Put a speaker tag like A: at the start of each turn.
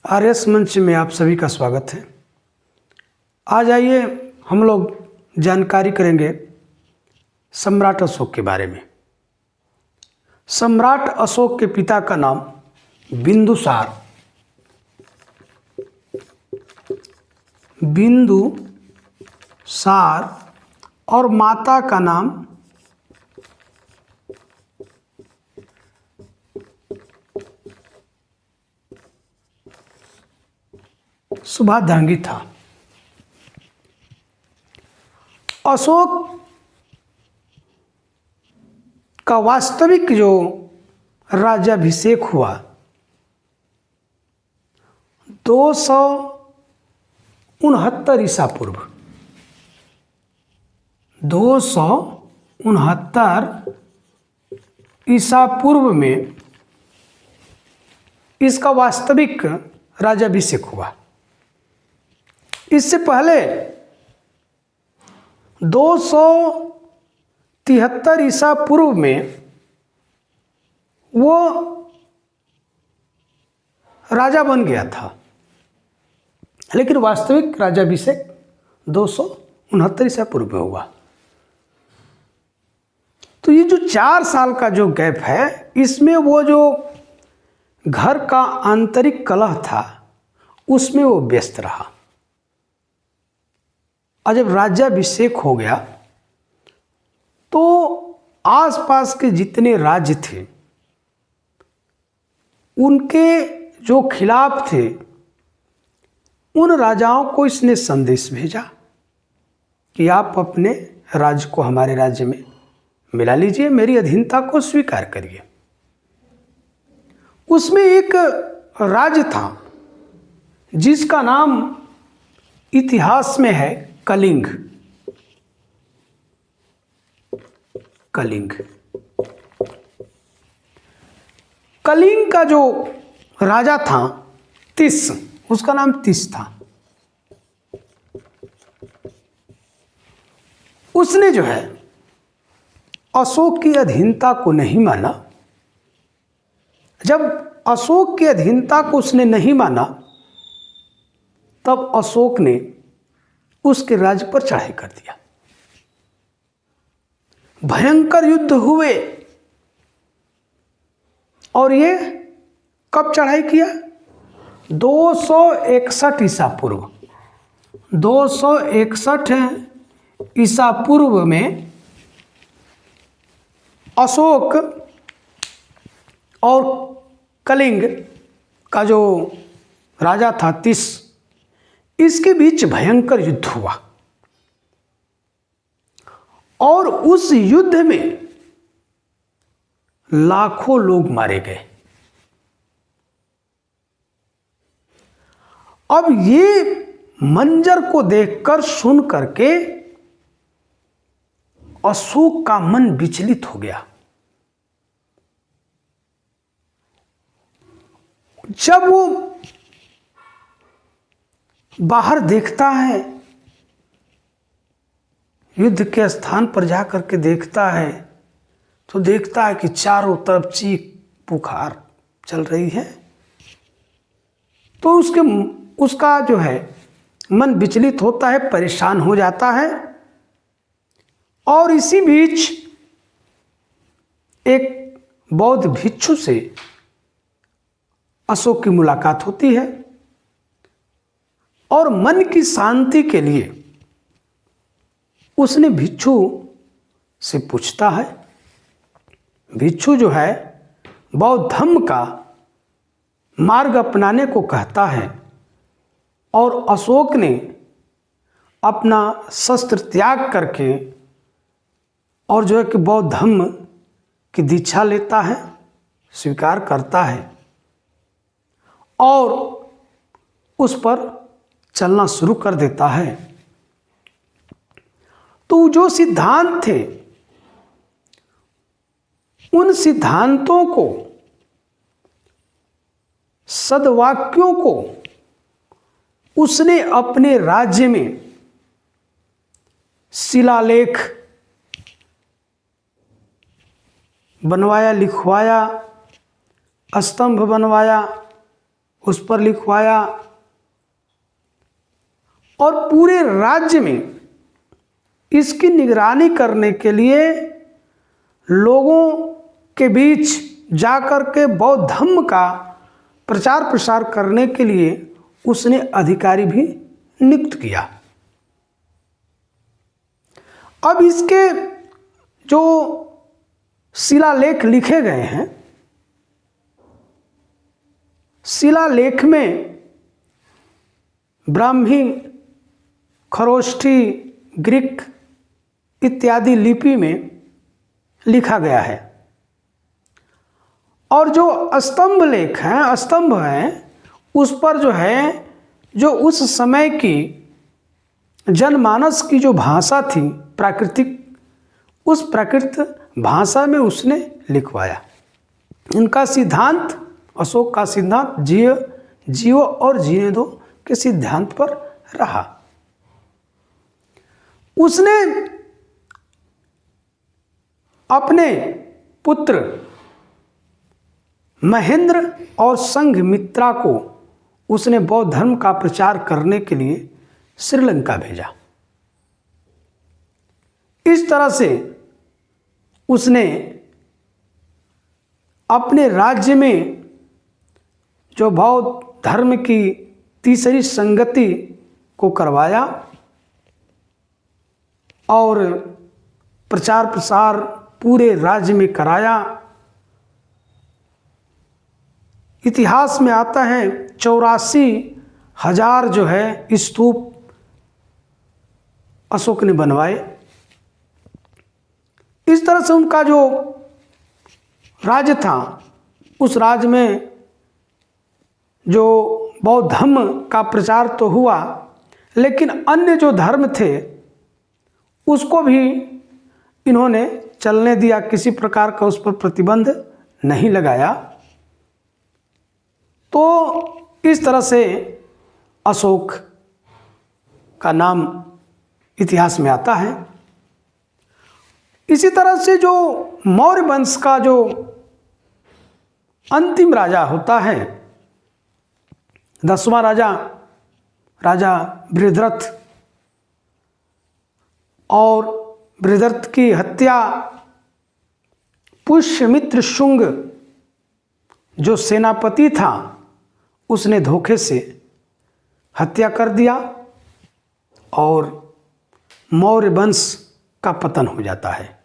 A: RS मंच में आप सभी का स्वागत है। आज आइए हम लोग जानकारी करेंगे सम्राट अशोक के बारे में। सम्राट अशोक के पिता का नाम बिंदुसार और माता का नाम सुभाद्रांगी था। अशोक का वास्तविक जो राज्याभिषेक हुआ 269 ईसा पूर्व 269 ईसा पूर्व में इसका वास्तविक राज्याभिषेक हुआ। इससे पहले 273 ईसा पूर्व में वो राजा बन गया था, लेकिन वास्तविक राज्याभिषेक 269 ईसा पूर्व में हुआ। तो ये जो 4 साल का जो गैप है, इसमें वो जो घर का आंतरिक कलह था उसमें वो व्यस्त रहा। और जब राज्याभिषेक हो गया तो आसपास के जितने राज्य थे उनके जो खिलाफ थे उन राजाओं को इसने संदेश भेजा कि आप अपने राज्य को हमारे राज्य में मिला लीजिए, मेरी अधीनता को स्वीकार करिए। उसमें एक राज्य था जिसका नाम इतिहास में है कलिंग। कलिंग का जो राजा था तिस, उसका नाम तिस था। उसने जो है अशोक की अधीनता को नहीं माना। जब अशोक की अधीनता को उसने नहीं माना तब अशोक ने उसके राज्य पर चढ़ाई कर दिया। भयंकर युद्ध हुए। और ये कब चढ़ाई किया? 261 ईसा पूर्व 261 ईसा पूर्व में अशोक और कलिंग का जो राजा था तिस, इसके बीच भयंकर युद्ध हुआ। और उस युद्ध में लाखों लोग मारे गए। अब ये मंजर को देखकर सुन करके अशोक का मन विचलित हो गया। जब वो बाहर देखता है, युद्ध के स्थान पर जाकर के देखता है, तो देखता है कि चारों तरफ चीख पुकार चल रही है। तो उसका जो है मन विचलित होता है, परेशान हो जाता है। और इसी बीच एक बौद्ध भिक्षु से अशोक की मुलाकात होती है और मन की शांति के लिए उसने भिक्षु से पूछता है। भिक्षु जो है बौद्ध धर्म का मार्ग अपनाने को कहता है और अशोक ने अपना शस्त्र त्याग करके और जो है कि बौद्ध धर्म की दीक्षा लेता है, स्वीकार करता है और उस पर चलना शुरू कर देता है। तो जो सिद्धांत थे उन सिद्धांतों को, सद्वाक्यों को उसने अपने राज्य में शिलालेख बनवाया, लिखवाया, स्तंभ बनवाया, उस पर लिखवाया और पूरे राज्य में इसकी निगरानी करने के लिए लोगों के बीच जाकर के बौद्ध धर्म का प्रचार प्रसार करने के लिए उसने अधिकारी भी नियुक्त किया। अब इसके जो शिलालेख लिखे गए हैं, शिलालेख में ब्राह्मी, खरोष्ठी, ग्रीक इत्यादि लिपि में लिखा गया है। और जो स्तंभ लेख हैं, स्तंभ हैं, उस पर जो है, जो उस समय की जनमानस की जो भाषा थी प्राकृतिक, उस प्राकृत भाषा में उसने लिखवाया। इनका सिद्धांत, अशोक का सिद्धांत जियो और जीने दो के सिद्धांत पर रहा। उसने अपने पुत्र महेंद्र और संघमित्रा को उसने बौद्ध धर्म का प्रचार करने के लिए श्रीलंका भेजा। इस तरह से उसने अपने राज्य में जो बौद्ध धर्म की तीसरी संगति को करवाया और प्रचार प्रसार पूरे राज्य में कराया। इतिहास में आता है 84,000 जो है स्तूप अशोक ने बनवाए। इस तरह से उनका जो राज्य था, उस राज्य में जो बौद्ध धर्म का प्रचार तो हुआ, लेकिन अन्य जो धर्म थे उसको भी इन्होंने चलने दिया, किसी प्रकार का उस पर प्रतिबंध नहीं लगाया। तो इस तरह से अशोक का नाम इतिहास में आता है। इसी तरह से जो मौर्य वंश का जो अंतिम राजा होता है, 10वां राजा, राजा बृहद्रथ, और बृहद्रथ की हत्या पुष्यमित्र शुंग जो सेनापति था उसने धोखे से हत्या कर दिया और मौर्य वंश का पतन हो जाता है।